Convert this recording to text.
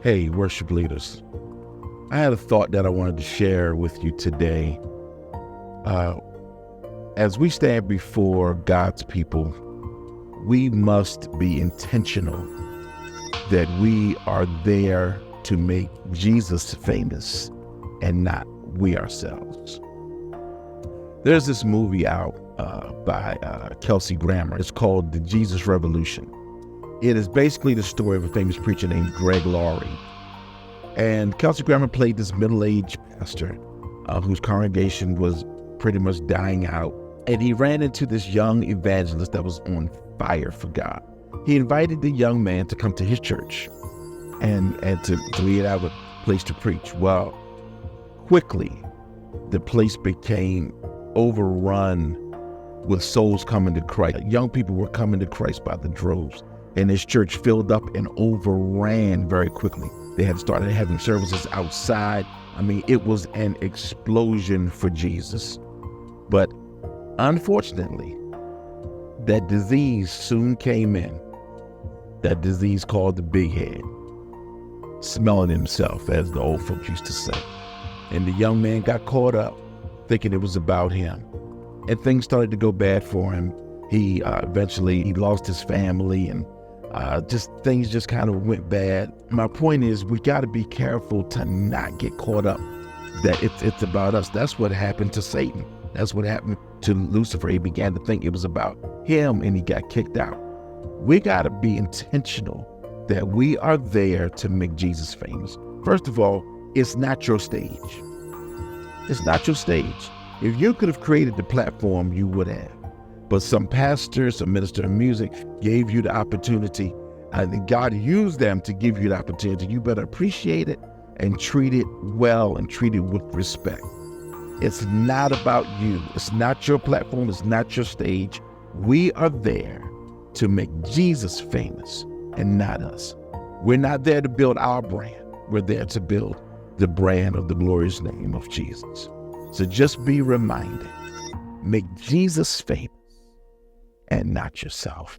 Hey, worship leaders. I had a thought that I wanted to share with you today. As we stand before God's people, we must be intentional that we are there to make Jesus famous and not we ourselves. There's this movie out by Kelsey Grammer. It's called The Jesus Revolution. It is basically the story of a famous preacher named Greg Laurie. And Kelsey Grammer played this middle-aged pastor whose congregation was pretty much dying out. And he ran into this young evangelist that was on fire for God. He invited the young man to come to his church and to have a place to preach. Well, quickly, the place became overrun with souls coming to Christ. Young people were coming to Christ by the droves. And his church filled up and overran very quickly. They had started having services outside. I mean, it was an explosion for Jesus. But unfortunately, that disease soon came in. That disease called the big head, smelling himself, as the old folks used to say. And the young man got caught up thinking it was about him. And things started to go bad for him. He eventually lost his family, and things just kind of went bad. My point is, we got to be careful to not get caught up that it's about us. That's what happened to Satan. That's what happened to Lucifer. He began to think it was about him, and he got kicked out. We got to be intentional that we are there to make Jesus famous. First of all, it's not your stage. It's not your stage. If you could have created the platform, you would have. But some pastor, some minister of music gave you the opportunity, and God used them to give you the opportunity. You better appreciate it and treat it well and treat it with respect. It's not about you. It's not your platform. It's not your stage. We are there to make Jesus famous and not us. We're not there to build our brand. We're there to build the brand of the glorious name of Jesus. So just be reminded, make Jesus famous and not yourself.